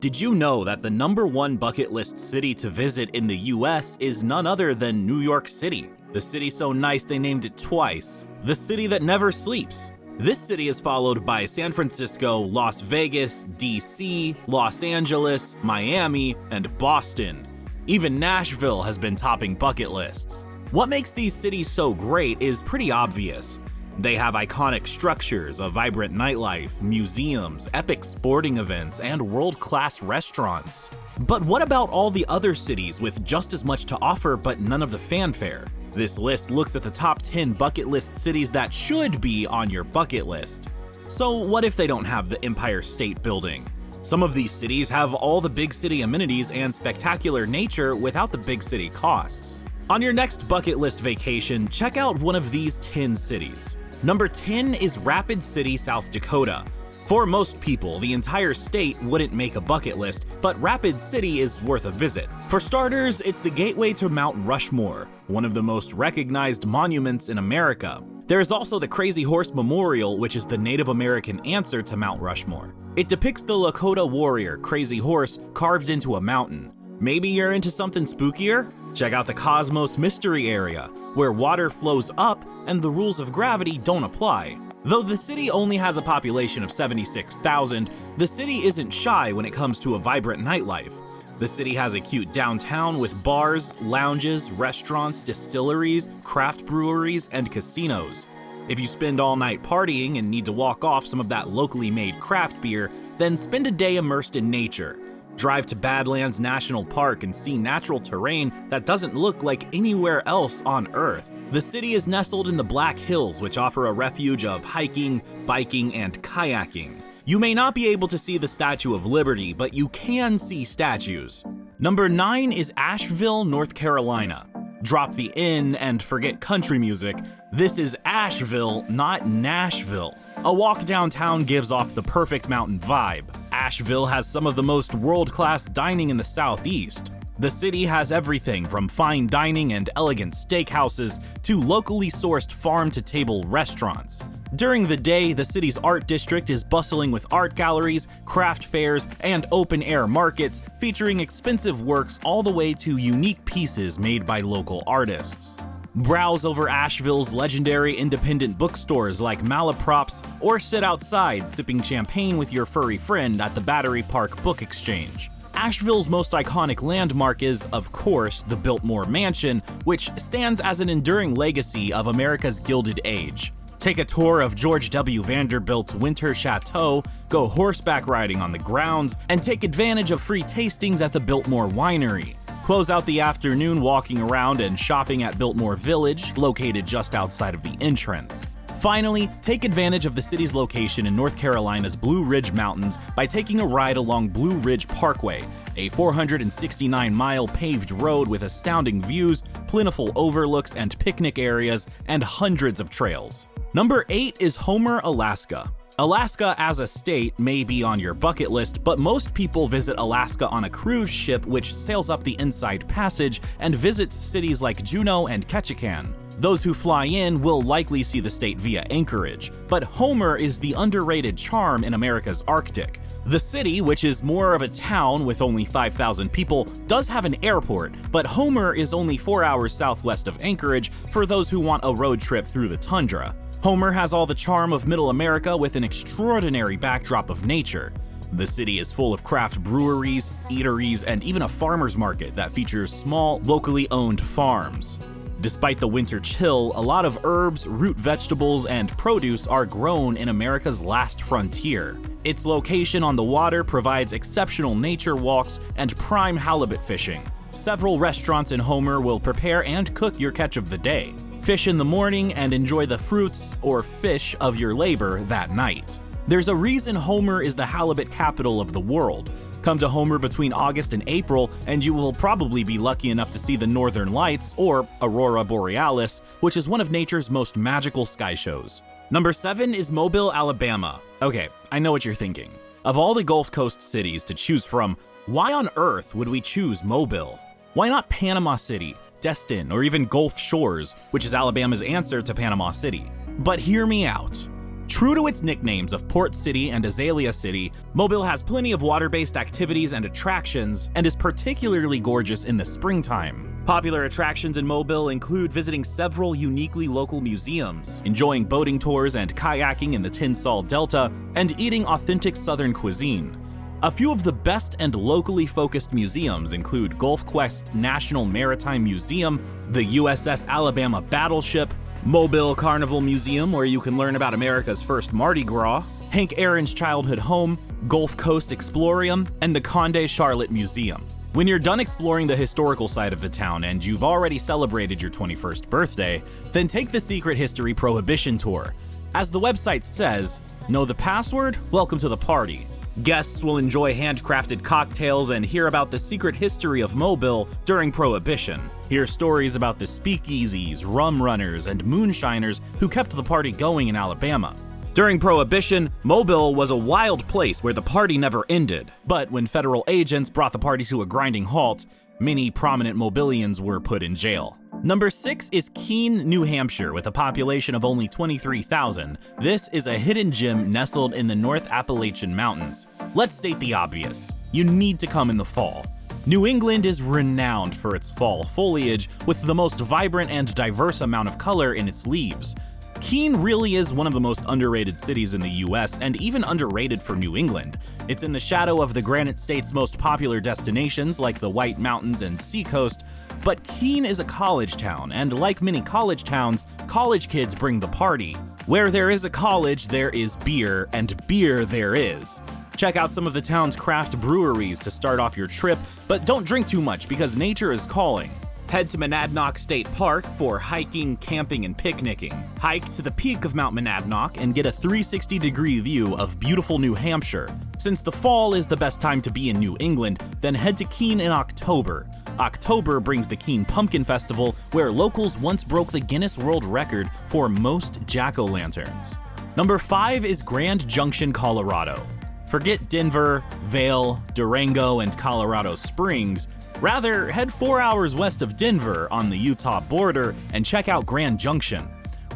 Did you know that the #1 bucket list city to visit in the US is none other than New York City? The city's so nice they named it twice. The city that never sleeps. This city is followed by San Francisco, Las Vegas, DC, Los Angeles, Miami, and Boston. Even Nashville has been topping bucket lists. What makes these cities so great is pretty obvious. They have iconic structures, a vibrant nightlife, museums, epic sporting events, and world-class restaurants. But what about all the other cities with just as much to offer but none of the fanfare? This list looks at the top 10 bucket list cities that should be on your bucket list. So what if they don't have the Empire State Building? Some of these cities have all the big city amenities and spectacular nature without the big city costs. On your next bucket list vacation, check out one of these 10 cities. Number 10 is Rapid City, South Dakota. For most people, the entire state wouldn't make a bucket list, but Rapid City is worth a visit. For starters, it's the gateway to Mount Rushmore, one of the most recognized monuments in America. There is also the Crazy Horse Memorial, which is the Native American answer to Mount Rushmore. It depicts the Lakota warrior, Crazy Horse, carved into a mountain. Maybe you're into something spookier? Check out the Cosmos Mystery Area, where water flows up and the rules of gravity don't apply. Though the city only has a population of 76,000, the city isn't shy when it comes to a vibrant nightlife. The city has a cute downtown with bars, lounges, restaurants, distilleries, craft breweries, and casinos. If you spend all night partying and need to walk off some of that locally made craft beer, then spend a day immersed in nature. Drive to Badlands National Park and see natural terrain that doesn't look like anywhere else on Earth. The city is nestled in the Black Hills, which offer a refuge of hiking, biking, and kayaking. You may not be able to see the Statue of Liberty, but you can see statues. Number 9 is Asheville, North Carolina. Drop the "in" and forget country music. This is Asheville, not Nashville. A walk downtown gives off the perfect mountain vibe. Asheville has some of the most world-class dining in the Southeast. The city has everything from fine dining and elegant steakhouses to locally sourced farm-to-table restaurants. During the day, the city's art district is bustling with art galleries, craft fairs, and open-air markets featuring expensive works all the way to unique pieces made by local artists. Browse over Asheville's legendary independent bookstores like Malaprops, or sit outside sipping champagne with your furry friend at the Battery Park Book Exchange. Asheville's most iconic landmark is, of course, the Biltmore Mansion, which stands as an enduring legacy of America's Gilded Age. Take a tour of George W. Vanderbilt's Winter Chateau, go horseback riding on the grounds, and take advantage of free tastings at the Biltmore Winery. Close out the afternoon walking around and shopping at Biltmore Village, located just outside of the entrance. Finally, take advantage of the city's location in North Carolina's Blue Ridge Mountains by taking a ride along Blue Ridge Parkway, a 469-mile paved road with astounding views, plentiful overlooks and picnic areas, and hundreds of trails. Number 8 is Homer, Alaska. Alaska as a state may be on your bucket list, but most people visit Alaska on a cruise ship which sails up the Inside Passage and visits cities like Juneau and Ketchikan. Those who fly in will likely see the state via Anchorage, but Homer is the underrated charm in America's Arctic. The city, which is more of a town with only 5,000 people, does have an airport, but Homer is only 4 hours southwest of Anchorage for those who want a road trip through the tundra. Homer has all the charm of Middle America with an extraordinary backdrop of nature. The city is full of craft breweries, eateries, and even a farmer's market that features small, locally owned farms. Despite the winter chill, a lot of herbs, root vegetables, and produce are grown in America's last frontier. Its location on the water provides exceptional nature walks and prime halibut fishing. Several restaurants in Homer will prepare and cook your catch of the day. Fish in the morning and enjoy the fruits or fish of your labor that night. There's a reason Homer is the halibut capital of the world. Come to Homer between August and April, and you will probably be lucky enough to see the Northern Lights, or Aurora Borealis, which is one of nature's most magical sky shows. Number 7 is Mobile, Alabama. Okay, I know what you're thinking. Of all the Gulf Coast cities to choose from, why on earth would we choose Mobile? Why not Panama City, Destin, or even Gulf Shores, which is Alabama's answer to Panama City? But hear me out. True to its nicknames of Port City and Azalea City, Mobile has plenty of water-based activities and attractions, and is particularly gorgeous in the springtime. Popular attractions in Mobile include visiting several uniquely local museums, enjoying boating tours and kayaking in the Tinsall Delta, and eating authentic Southern cuisine. A few of the best and locally focused museums include Gulf Quest National Maritime Museum, the USS Alabama Battleship, Mobile Carnival Museum, where you can learn about America's first Mardi Gras, Hank Aaron's childhood home, Gulf Coast Explorium, and the Conde Charlotte Museum. When you're done exploring the historical side of the town and you've already celebrated your 21st birthday, then take the Secret History Prohibition Tour. As the website says, know the password? Welcome to the party. Guests will enjoy handcrafted cocktails and hear about the secret history of Mobile during Prohibition. Hear stories about the speakeasies, rum runners, and moonshiners who kept the party going in Alabama. During Prohibition, Mobile was a wild place where the party never ended, but when federal agents brought the party to a grinding halt, many prominent Mobilians were put in jail. Number 6 is Keene, New Hampshire, with a population of only 23,000. This is a hidden gem nestled in the North Appalachian Mountains. Let's state the obvious. You need to come in the fall. New England is renowned for its fall foliage, with the most vibrant and diverse amount of color in its leaves. Keene really is one of the most underrated cities in the US, and even underrated for New England. It's in the shadow of the Granite State's most popular destinations like the White Mountains and Seacoast, but Keene is a college town, and like many college towns, college kids bring the party. Where there is a college, there is beer, and beer there is. Check out some of the town's craft breweries to start off your trip, but don't drink too much because nature is calling. Head to Monadnock State Park for hiking, camping, and picnicking. Hike to the peak of Mount Monadnock and get a 360-degree view of beautiful New Hampshire. Since the fall is the best time to be in New England, then head to Keene in October. October brings the Keene Pumpkin Festival, where locals once broke the Guinness World Record for most jack-o'-lanterns. Number 5 is Grand Junction, Colorado. Forget Denver, Vail, Durango, and Colorado Springs. Rather, head 4 hours west of Denver on the Utah border and check out Grand Junction.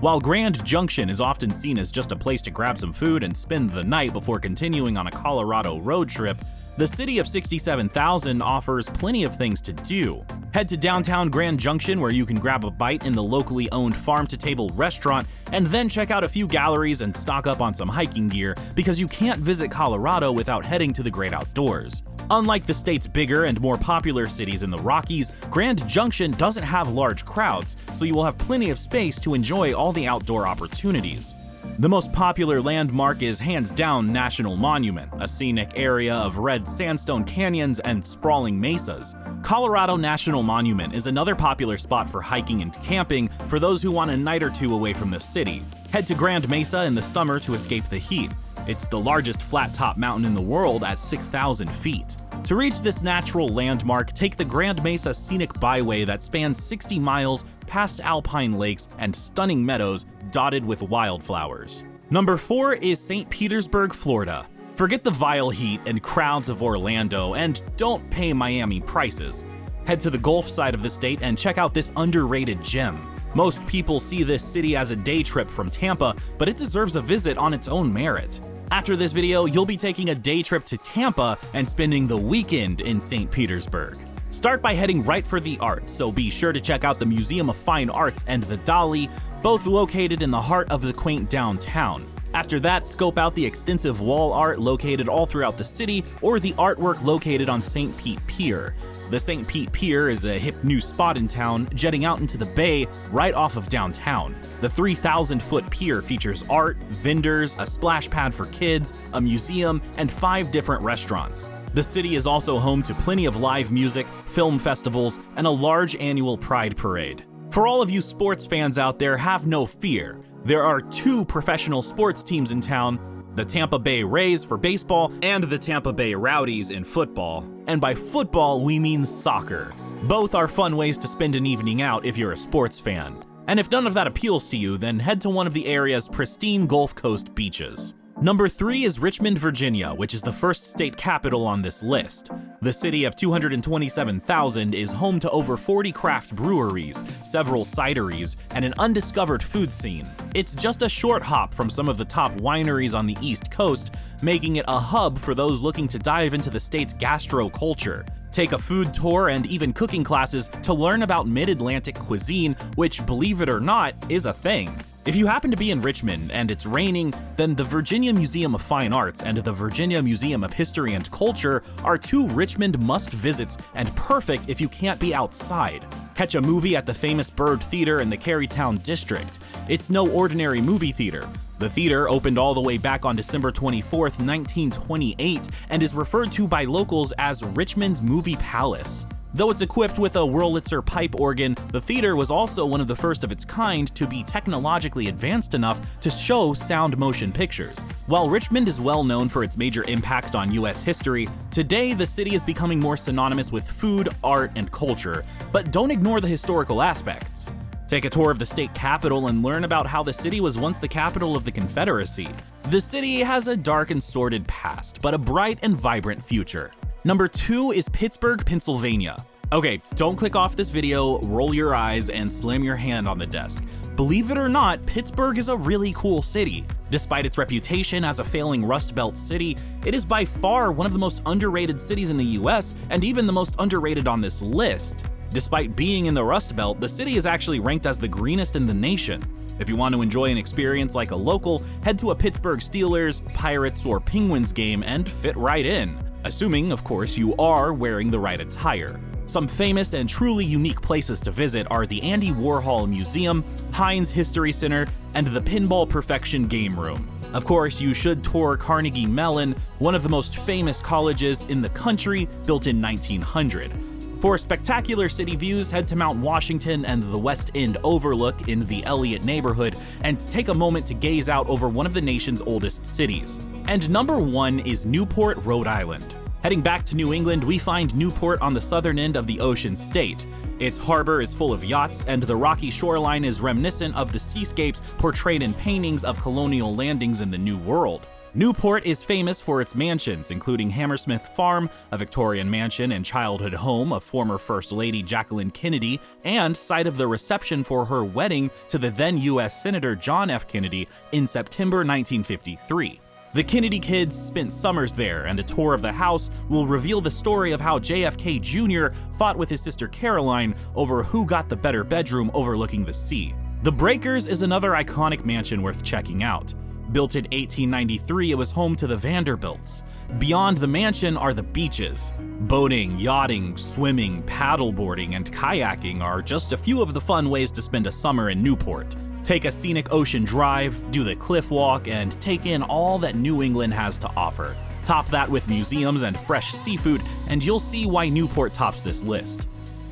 While Grand Junction is often seen as just a place to grab some food and spend the night before continuing on a Colorado road trip, the city of 67,000 offers plenty of things to do. Head to downtown Grand Junction, where you can grab a bite in the locally owned farm-to-table restaurant, and then check out a few galleries and stock up on some hiking gear, because you can't visit Colorado without heading to the great outdoors. Unlike the state's bigger and more popular cities in the Rockies, Grand Junction doesn't have large crowds, so you will have plenty of space to enjoy all the outdoor opportunities. The most popular landmark is hands down National Monument, a scenic area of red sandstone canyons and sprawling mesas. Colorado National Monument is another popular spot for hiking and camping for those who want a night or two away from the city. Head to Grand Mesa in the summer to escape the heat. It's the largest flat-top mountain in the world at 6,000 feet. To reach this natural landmark, take the Grand Mesa Scenic Byway that spans 60 miles past alpine lakes and stunning meadows dotted with wildflowers. Number 4 is St. Petersburg, Florida. Forget the vile heat and crowds of Orlando, and don't pay Miami prices. Head to the Gulf side of the state and check out this underrated gem. Most people see this city as a day trip from Tampa, but it deserves a visit on its own merit. After this video, you'll be taking a day trip to Tampa and spending the weekend in St. Petersburg. Start by heading right for the art, so be sure to check out the Museum of Fine Arts and the Dali, both located in the heart of the quaint downtown. After that, scope out the extensive wall art located all throughout the city, or the artwork located on St. Pete Pier. The St. Pete Pier is a hip new spot in town, jetting out into the bay right off of downtown. The 3,000-foot pier features art, vendors, a splash pad for kids, a museum, and 5 different restaurants. The city is also home to plenty of live music, film festivals, and a large annual Pride Parade. For all of you sports fans out there, have no fear. There are 2 professional sports teams in town, the Tampa Bay Rays for baseball and the Tampa Bay Rowdies in football. And by football, we mean soccer. Both are fun ways to spend an evening out if you're a sports fan. And if none of that appeals to you, then head to one of the area's pristine Gulf Coast beaches. Number 3 is Richmond, Virginia, which is the first state capital on this list. The city of 227,000 is home to over 40 craft breweries, several cideries, and an undiscovered food scene. It's just a short hop from some of the top wineries on the East Coast, making it a hub for those looking to dive into the state's gastro culture. Take a food tour and even cooking classes to learn about mid-Atlantic cuisine, which, believe it or not, is a thing. If you happen to be in Richmond and it's raining, then the Virginia Museum of Fine Arts and the Virginia Museum of History and Culture are 2 Richmond must-visits and perfect if you can't be outside. Catch a movie at the famous Byrd Theater in the Carytown district. It's no ordinary movie theater. The theater opened all the way back on December 24th, 1928, and is referred to by locals as Richmond's Movie Palace. Though it's equipped with a Wurlitzer pipe organ, the theater was also one of the first of its kind to be technologically advanced enough to show sound motion pictures. While Richmond is well known for its major impact on US history, today the city is becoming more synonymous with food, art, and culture, but don't ignore the historical aspects. Take a tour of the state capitol and learn about how the city was once the capital of the Confederacy. The city has a dark and sordid past, but a bright and vibrant future. Number 2 is Pittsburgh, Pennsylvania. Okay, don't click off this video, roll your eyes, and slam your hand on the desk. Believe it or not, Pittsburgh is a really cool city. Despite its reputation as a failing Rust Belt city, it is by far one of the most underrated cities in the US and even the most underrated on this list. Despite being in the Rust Belt, the city is actually ranked as the greenest in the nation. If you want to enjoy an experience like a local, head to a Pittsburgh Steelers, Pirates, or Penguins game and fit right in. Assuming, of course, you are wearing the right attire. Some famous and truly unique places to visit are the Andy Warhol Museum, Heinz History Center, and the Pinball Perfection Game Room. Of course, you should tour Carnegie Mellon, one of the most famous colleges in the country, built in 1900. For spectacular city views, head to Mount Washington and the West End Overlook in the Elliott neighborhood and take a moment to gaze out over one of the nation's oldest cities. And number 1 is Newport, Rhode Island. Heading back to New England, we find Newport on the southern end of the ocean state. Its harbor is full of yachts, and the rocky shoreline is reminiscent of the seascapes portrayed in paintings of colonial landings in the New World. Newport is famous for its mansions, including Hammersmith Farm, a Victorian mansion and childhood home of former First Lady Jacqueline Kennedy, and site of the reception for her wedding to the then U.S. Senator John F. Kennedy in September 1953. The Kennedy kids spent summers there, and a tour of the house will reveal the story of how JFK Jr. fought with his sister Caroline over who got the better bedroom overlooking the sea. The Breakers is another iconic mansion worth checking out. Built in 1893, it was home to the Vanderbilts. Beyond the mansion are the beaches. Boating, yachting, swimming, paddleboarding, and kayaking are just a few of the fun ways to spend a summer in Newport. Take a scenic ocean drive, do the cliff walk, and take in all that New England has to offer. Top that with museums and fresh seafood, and you'll see why Newport tops this list.